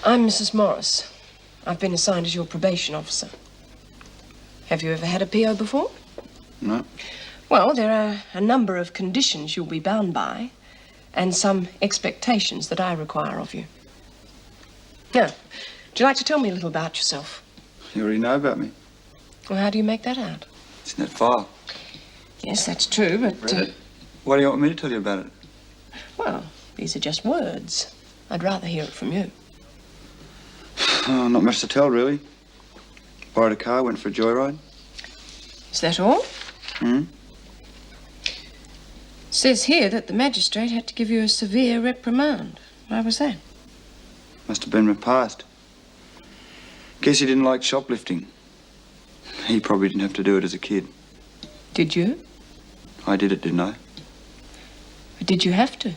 I'm Mrs. Morris. I've been assigned as your probation officer. Have you ever had a PO before? No. Well, there are a number of conditions you'll be bound by and some expectations that I require of you. Now, would you like to tell me a little about yourself? You already know about me. Well, how do you make that out? It's in that file. Yes, that's true, but... Read it. Why do you want me to tell you about it? Well, these are just words. I'd rather hear it from you. Oh, not much to tell, really. Borrowed a car, went for a joyride. Is that all? Hmm? Says here that the magistrate had to give you a severe reprimand. Why was that? Must have been my past. Guess he didn't like shoplifting. He probably didn't have to do it as a kid. Did you? I did it, didn't I? Or did you have to?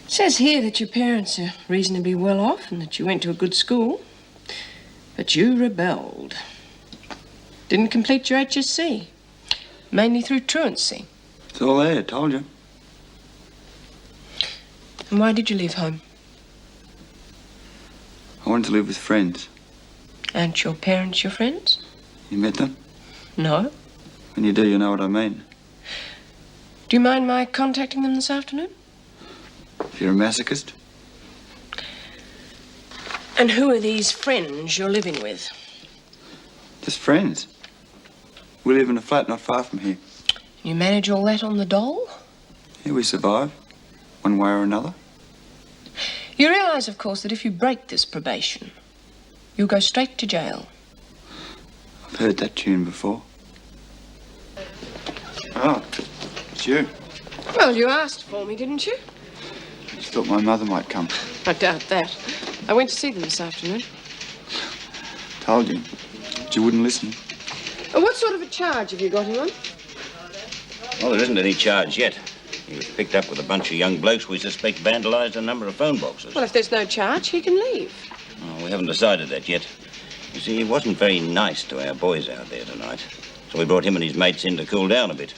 Says here that your parents are reasonably well off and that you went to a good school. But you rebelled. Didn't complete your HSC. Mainly through truancy. It's all there, I told you. And why did you leave home? I wanted to live with friends. Aren't your parents your friends? You met them? No. When you do, you know what I mean. Do you mind my contacting them this afternoon? If you're a masochist? And who are these friends you're living with? Just friends. We live in a flat not far from here. You manage all that on the dole? Yeah, we survive. One way or another. You realise, of course, that if you break this probation, you'll go straight to jail. I've heard that tune before. Oh, it's you. Well, you asked for me, didn't you? I just thought my mother might come. I doubt that. I went to see them this afternoon. Told you. But you wouldn't listen. What sort of a charge have you got him on? Well, there isn't any charge yet. He was picked up with a bunch of young blokes we suspect vandalised a number of phone boxes. Well, if there's no charge, he can leave. Oh, we haven't decided that yet. You see, he wasn't very nice to our boys out there tonight. So we brought him and his mates in to cool down a bit.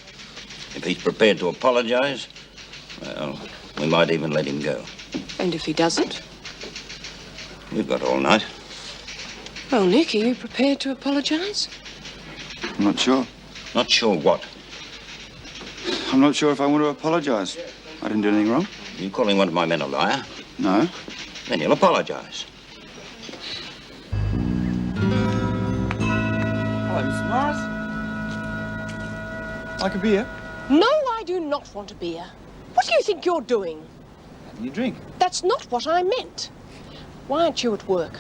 If he's prepared to apologise, well, we might even let him go. And if he doesn't? We've got all night. Well, Nick, are you prepared to apologise? I'm not sure. Not sure what? I'm not sure if I want to apologise. I didn't do anything wrong. Are you calling one of my men a liar? No. Then you'll apologise. Hello, Mrs. Morris. Like a beer? No, I do not want a beer. What do you think you're doing? Having a drink. That's not what I meant. Why aren't you at work?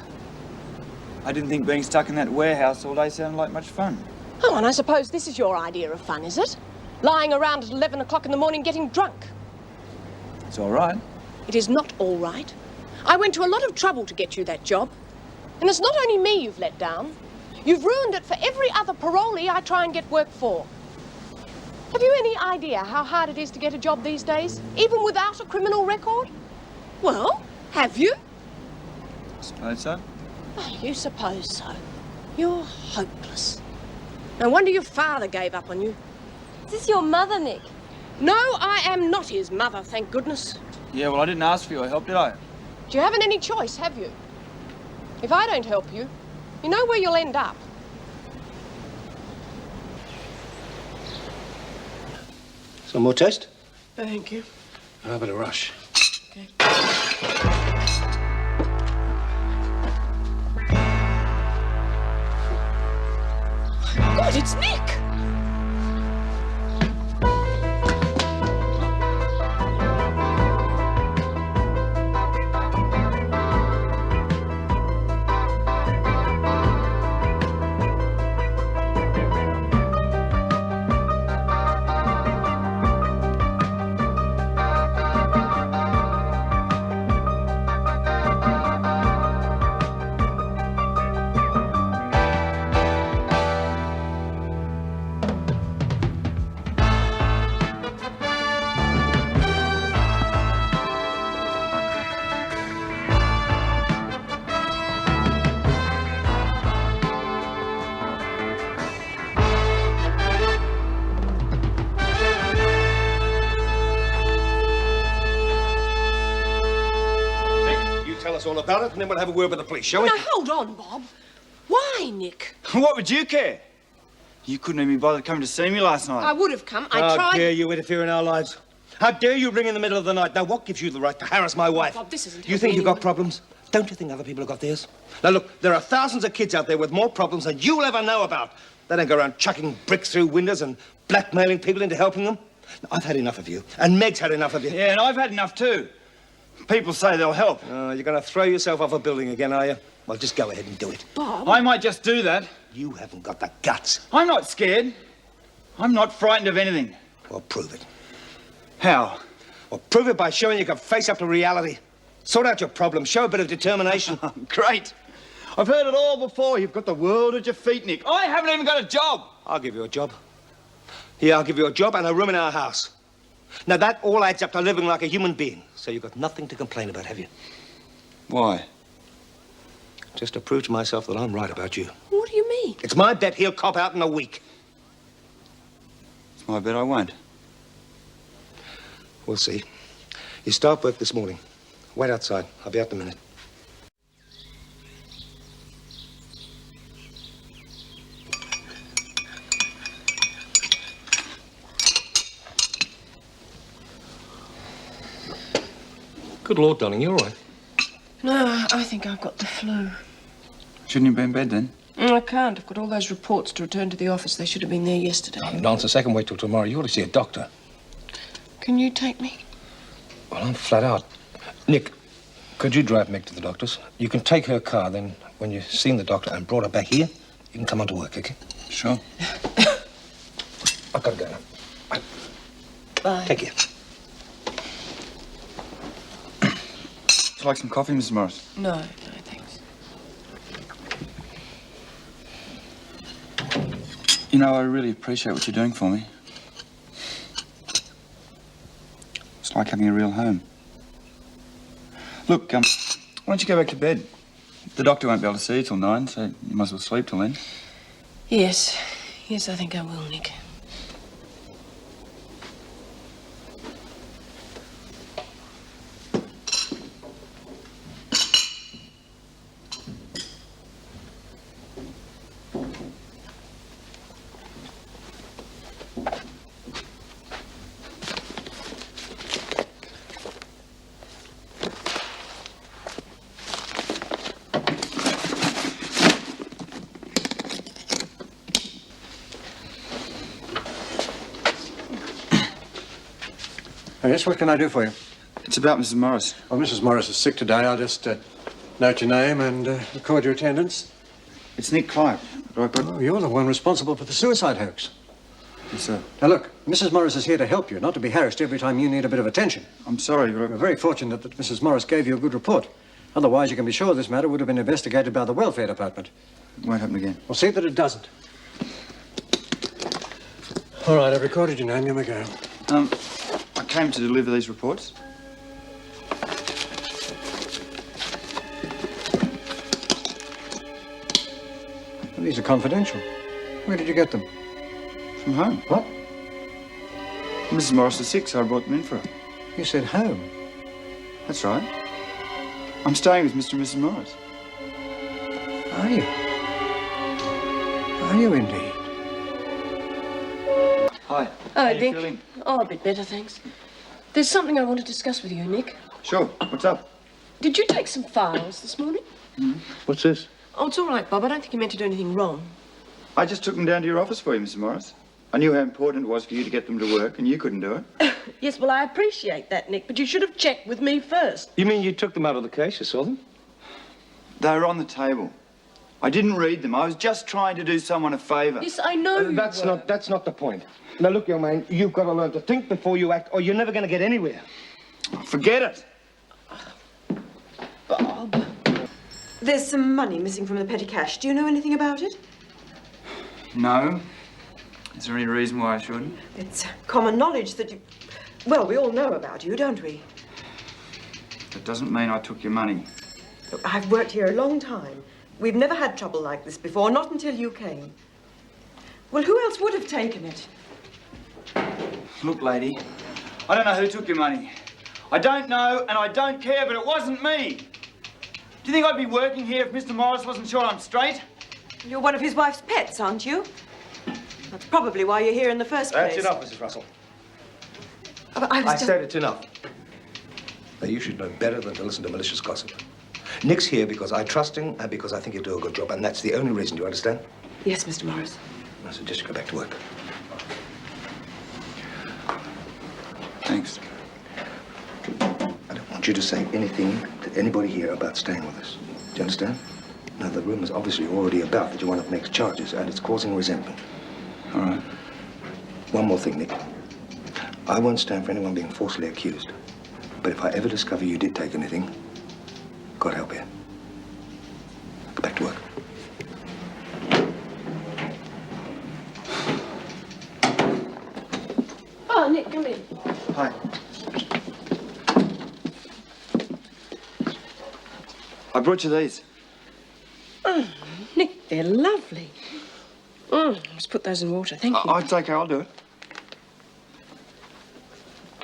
I didn't think being stuck in that warehouse all day sounded like much fun. Oh, and I suppose this is your idea of fun, is it? Lying around at 11 o'clock in the morning getting drunk. It's all right. It is not all right. I went to a lot of trouble to get you that job. And it's not only me you've let down. You've ruined it for every other parolee I try and get work for. Have you any idea how hard it is to get a job these days, even without a criminal record? Well, have you? I suppose so. Oh, you suppose so. You're hopeless. No wonder your father gave up on you. Is this your mother, Nick? No, I am not his mother, thank goodness. Yeah, well, I didn't ask for your help, did I? You haven't any choice, have you? If I don't help you, you know where you'll end up. Some more toast? Thank you. I better rush. Okay. God, it's Nick! us all about it, and then we'll have a word with the police, shall we? Now, hold on, Bob. Why, Nick? What would you care? You couldn't even bother coming to see me last night. I would have come. I How tried... dare you interfere in our lives? How dare you ring in the middle of the night? Now, what gives you the right to harass my wife? Bob, this isn't You think you've got anyone. problems? Don't you think other people have got theirs? Now, look, there are thousands of kids out there with more problems than you'll ever know about. They don't go around chucking bricks through windows and blackmailing people into helping them. Now, I've had enough of you, and Meg's had enough of you. Yeah, and I've had enough too. People say they'll help. You're going to throw yourself off a building again, are you? Well, just go ahead and do it. Bob? I might just do that. You haven't got the guts. I'm not scared. I'm not frightened of anything. Well, prove it. How? Well, prove it by showing you can face up to reality. Sort out your problems. Show a bit of determination. Great. I've heard it all before. You've got the world at your feet, Nick. I haven't even got a job. I'll give you a job. Yeah, I'll give you a job and a room in our house. Now, that all adds up to living like a human being. So you've got nothing to complain about, have you? Why? Just to prove to myself that I'm right about you. What do you mean? It's my bet he'll cop out in a week. It's my bet I won't. We'll see. You start work this morning. Wait outside. I'll be out in a minute. Good Lord, darling, you all right? No, I think I've got the flu. Shouldn't you be in bed then? I can't. I've got all those reports to return to the office. They should have been there yesterday. Nonsense. Second, wait till tomorrow. You ought to see a doctor. Can you take me? Well, I'm flat out. Nick, could you drive Meg to the doctor's? You can take her car, then when you've seen the doctor and brought her back here, you can come on to work, okay? Sure. I've got to go now. Bye. Bye. Take care. Would you like some coffee, Mrs. Morris? No, thanks. You know, I really appreciate what you're doing for me. It's like having a real home. Look, why don't you go back to bed? The doctor won't be able to see you till 9, so you might as well sleep till then. Yes, I think I will, Nick. Oh, yes, what can I do for you? It's about Mrs. Morris. Well, Mrs. Morris is sick today. I'll just note your name and record your attendance. It's Nick Clarke. Right, but... Oh, you're the one responsible for the suicide hoax. Yes, sir. Now, look, Mrs. Morris is here to help you, not to be harassed every time you need a bit of attention. I'm sorry, but... We're very fortunate that Mrs. Morris gave you a good report. Otherwise, you can be sure this matter would have been investigated by the welfare department. It won't happen again. We'll see that it doesn't. All right, I've recorded your name. Here we go. I came to deliver these reports. Well, these are confidential. Where did you get them? From home. What? Mrs. Morris is sick, so I brought them in for her. You said home. That's right. I'm staying with Mr. and Mrs. Morris. Are you? Are you indeed? Hi. Oh, How you Nick. feeling? Oh, a bit better, thanks. There's something I want to discuss with you, Nick. Sure. What's up? Did you take some files this morning? What's this? Oh, it's all right, Bob. I don't think you meant to do anything wrong. I just took them down to your office for you, Mrs. Morris. I knew how important it was for you to get them to work, and you couldn't do it. Yes, well, I appreciate that, Nick, but you should have checked with me first. You mean you took them out of the case? You saw them? They were on the table. I didn't read them. I was just trying to do someone a favour. Yes, I know you That's were. not the point. Now, look, young man, you've got to learn to think before you act, or you're never going to get anywhere. Forget it. Bob. There's some money missing from the petty cash. Do you know anything about it? No. Is there any reason why I shouldn't? It's common knowledge that you... Well, we all know about you, don't we? That doesn't mean I took your money. Look, I've worked here a long time. We've never had trouble like this before, not until you came. Well, who else would have taken it? Look, lady, I don't know who took your money. I don't know, and I don't care, but it wasn't me. Do you think I'd be working here if Mr. Morris wasn't sure I'm straight? You're one of his wife's pets, aren't you? That's probably why you're here in the first place. That's enough, Mrs. Russell. I said it's enough. Now, you should know better than to listen to malicious gossip. Nick's here because I trust him and because I think he'll do a good job, and that's the only reason, do you understand? Yes, Mr. Morris. I suggest you go back to work. Thanks. I don't want you to say anything to anybody here about staying with us. Do you understand? Now, the rumour's obviously already about that you're one of Nick's charges, and it's causing resentment. All right. One more thing, Nick. I won't stand for anyone being falsely accused. But if I ever discover you did take anything, God help you. Go back to work. Oh, Nick, come in. Hi. I brought you these. Oh, Nick, they're lovely. Let's put those in water, thank you. It's okay, I'll do it.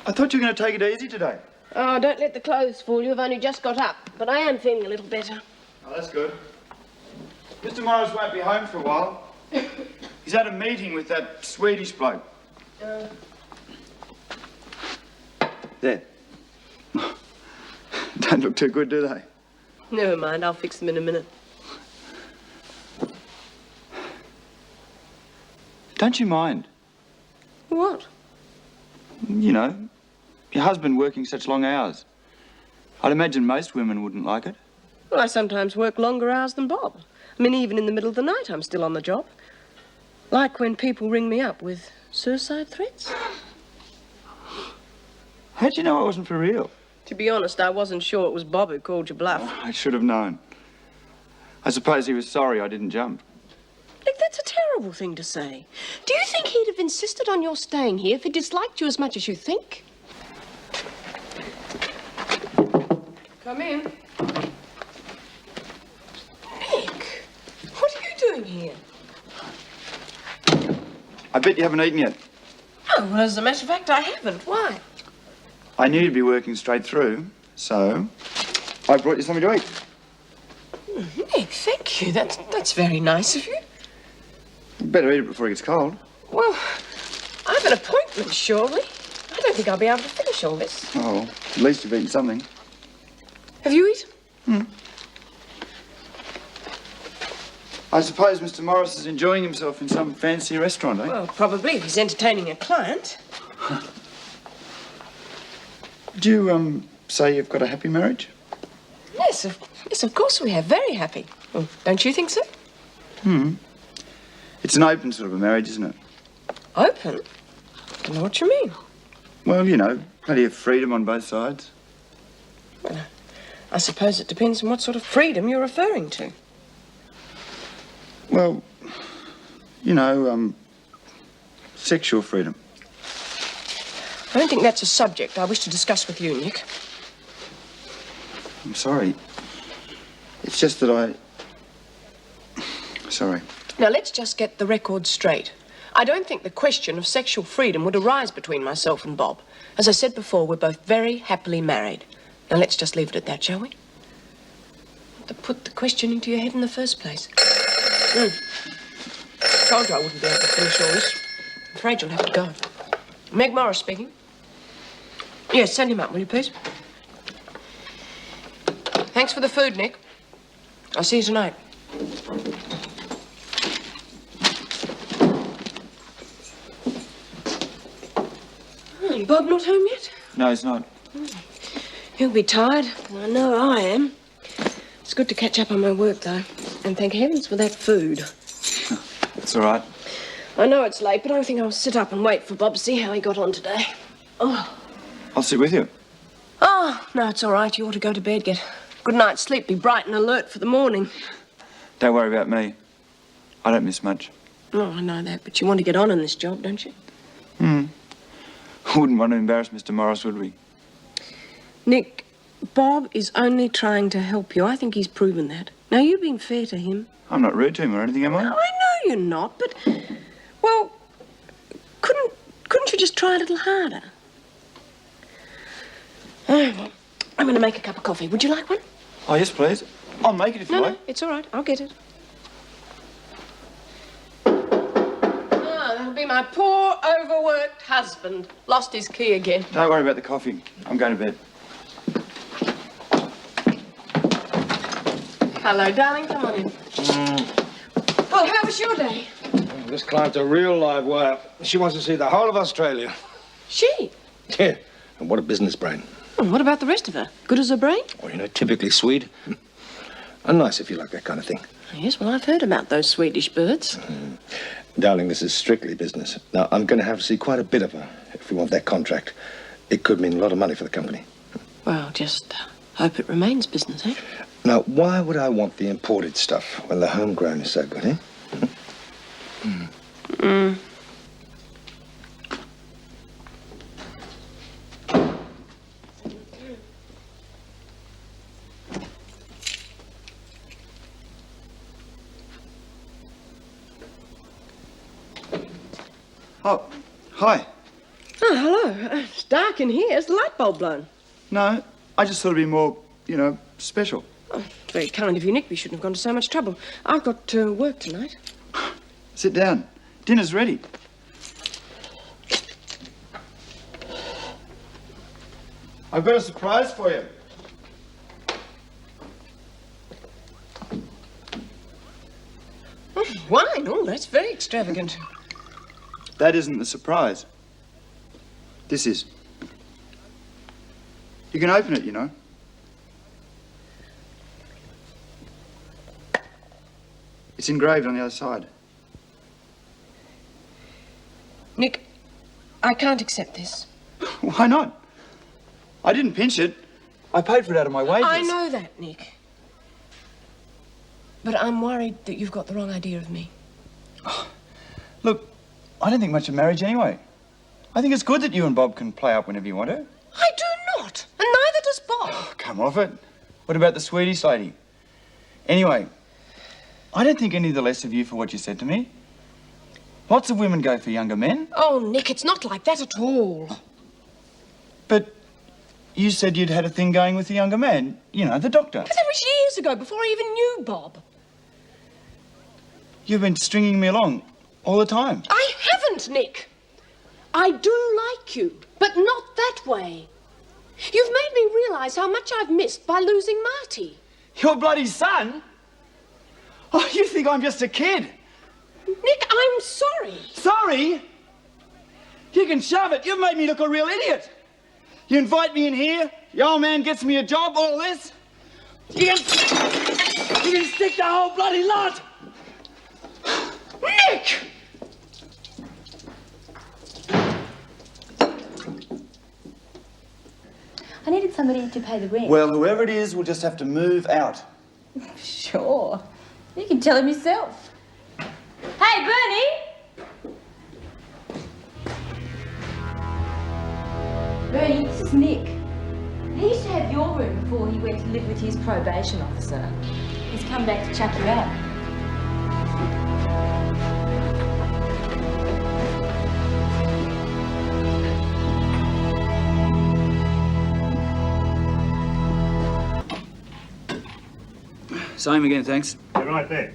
I thought you were going to take it easy today. Oh, don't let the clothes fool you. I've only just got up, but I am feeling a little better. Oh, that's good. Mr. Morris won't be home for a while. He's had a meeting with that Swedish bloke. There. Don't look too good, do they? Never mind, I'll fix them in a minute. Don't you mind? What? You know, your husband working such long hours. I'd imagine most women wouldn't like it. Well, I sometimes work longer hours than Bob. I mean, even in the middle of the night, I'm still on the job. Like when people ring me up with suicide threats. How'd you know I wasn't for real? To be honest, I wasn't sure it was Bob who called you bluff. I should have known. I suppose he was sorry I didn't jump. Nick, that's a terrible thing to say. Do you think he'd have insisted on your staying here if he disliked you as much as you think? Come in. Nick, what are you doing here? I bet you haven't eaten yet. Oh, well, as a matter of fact, I haven't. Why? I knew you'd be working straight through, so I brought you something to eat. Nick, thank you. That's very nice of you. You better eat it before it gets cold. Well, I have an appointment shortly. I don't think I'll be able to finish all this. Oh, at least you've eaten something. Have you eaten? I suppose Mr. Morris is enjoying himself in some fancy restaurant, eh? Well, probably if he's entertaining a client. Did you, say you've got a happy marriage? Yes, of course we have. Very happy. Well, don't you think so? It's an open sort of a marriage, isn't it? Open? I don't know what you mean. Well, you know, plenty of freedom on both sides. Well, I suppose it depends on what sort of freedom you're referring to. Well, you know, sexual freedom. I don't think that's a subject I wish to discuss with you, Nick. I'm sorry. It's just that Sorry. Now, let's just get the record straight. I don't think the question of sexual freedom would arise between myself and Bob. As I said before, we're both very happily married. Now, let's just leave it at that, shall we? To put the question into your head in the first place. Told you I wouldn't be able to finish all this. I'm afraid you'll have to go. Meg Morris speaking. Yes, send him up, will you, please? Thanks for the food, Nick. I'll see you tonight. Bob not home yet? No, he's not. He'll be tired. I know I am. It's good to catch up on my work, though. And thank heavens for that food. It's all right. I know it's late, but I think I'll sit up and wait for Bob to see how he got on today. Oh. I'll sit with you. Oh, no, it's all right. You ought to go to bed, get a good night's sleep, be bright and alert for the morning. Don't worry about me. I don't miss much. Oh, I know that, but you want to get on in this job, don't you? Wouldn't want to embarrass Mr. Morris, would we? Nick, Bob is only trying to help you. I think he's proven that. Now, you've been fair to him. I'm not rude to him or anything, am I? No, I know you're not, but... Well, couldn't you just try a little harder? Oh, well, I'm going to make a cup of coffee. Would you like one? Oh, yes, please. I'll make it if you No, like. no, it's all right. I'll get it. Ah, that'll be my poor, overworked husband. Lost his key again. Don't worry about the coffee. I'm going to bed. Hello, darling. Come on in. Oh, how was your day? This client's a real live wire. She wants to see the whole of Australia. She? Yeah, and what a business brain. And what about the rest of her? Good as her brain? Well, you know, typically Swede. And nice if you like that kind of thing. Yes, well, I've heard about those Swedish birds. Darling, this is strictly business. Now, I'm going to have to see quite a bit of her if we want that contract. It could mean a lot of money for the company. Well, just hope it remains business, eh? Now, why would I want the imported stuff when the homegrown is so good, eh? Oh, hi. Oh, hello. It's dark in here. Is the light bulb blown? No, I just thought it'd be more, you know, special. Oh, it's very kind of you, Nick. We shouldn't have gone to so much trouble. I've got to work tonight. Sit down. Dinner's ready. I've got a surprise for you. Oh, wine. Oh, that's very extravagant. That isn't the surprise. This is. You can open it, you know. It's engraved on the other side. Nick, I can't accept this. Why not? I didn't pinch it. I paid for it out of my wages. I know that, Nick. But I'm worried that you've got the wrong idea of me. Look, I don't think much of marriage anyway. I think it's good that you and Bob can play up whenever you want to. I do not, and neither does Bob. Oh, come off it. What about the Swedish lady? Anyway, I don't think any the less of you for what you said to me. Lots of women go for younger men. Oh, Nick, it's not like that at all. But you said you'd had a thing going with the younger man. You know, the doctor. But that was years ago, before I even knew Bob. You've been stringing me along all the time. I haven't, Nick. I do like you, but not that way. You've made me realise how much I've missed by losing Marty. Your bloody son? Oh, you think I'm just a kid? Nick, I'm sorry. Sorry? You can shove it. You've made me look a real idiot. You invite me in here, your old man gets me a job, all this. You can stick the whole bloody lot. Nick! I needed somebody to pay the rent. Well, whoever it is will just have to move out. Sure. You can tell him yourself. Hey, Bernie! Bernie, this is Nick. He used to have your room before he went to live with his probation officer. He's come back to chuck you out. Same again, thanks. You're right there.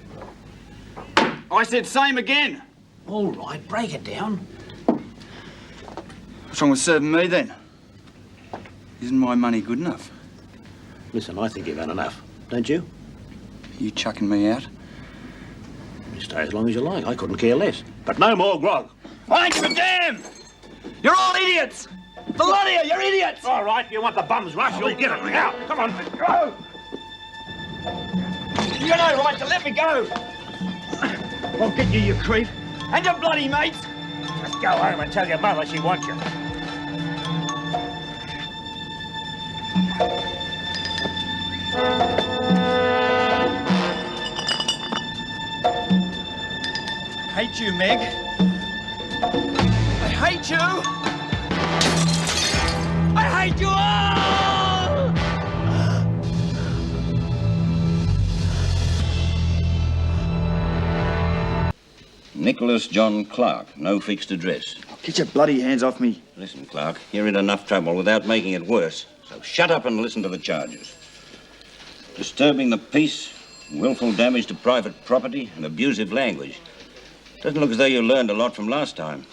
I said same again. All right, break it down. What's wrong with serving me then? Isn't my money good enough? Listen, I think you've had enough, don't you? Are you chucking me out? You stay as long as you like. I couldn't care less. But no more grog. I don't give a damn! You're all idiots! The lot of you, you're idiots! All right, you want the bum's rush, you'll get it. Now, come on. Go! You got no right to let me go! I'll get you, you creep. And your bloody mates! Just go home and tell your mother she wants you. Hate you, Meg. I hate you! I hate you all! Nicholas John Clarke, no fixed address. Get your bloody hands off me. Listen, Clarke, you're in enough trouble without making it worse. So shut up and listen to the charges. Disturbing the peace, willful damage to private property, and abusive language. Doesn't look as though you learned a lot from last time.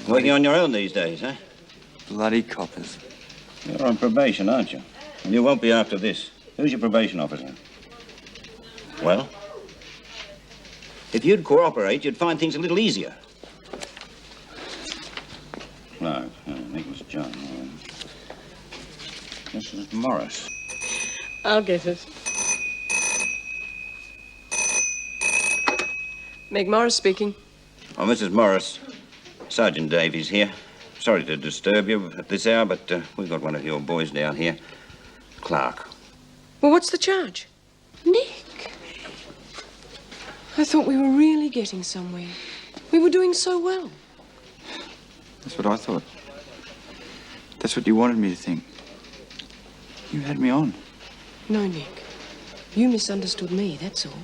Working on your own these days, eh? Bloody coppers. You're on probation, aren't you? And you won't be after this. Who's your probation officer? Well? If you'd cooperate, you'd find things a little easier. Clarke, Nicholas John. Mrs. Morris. I'll get it. Meg Morris speaking. Oh, Mrs. Morris, Sergeant Davies here. Sorry to disturb you at this hour, but we've got one of your boys down here. Clarke. Well, what's the charge? Nick. I thought we were really getting somewhere. We were doing so well. That's what I thought. That's what you wanted me to think. You had me on. No, Nick. You misunderstood me, that's all.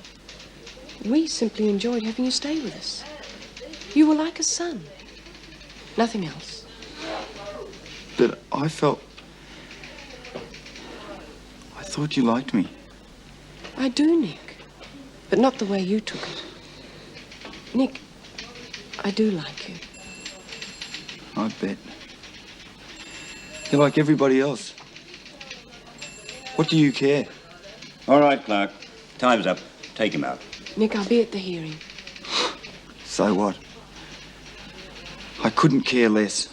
We simply enjoyed having you stay with us. You were like a son. Nothing else. But I thought you liked me. I do, Nick. But not the way you took it. Nick, I do like you. I bet. You're like everybody else. What do you care? All right, Clarke. Time's up. Take him out. Nick, I'll be at the hearing. So what? I couldn't care less.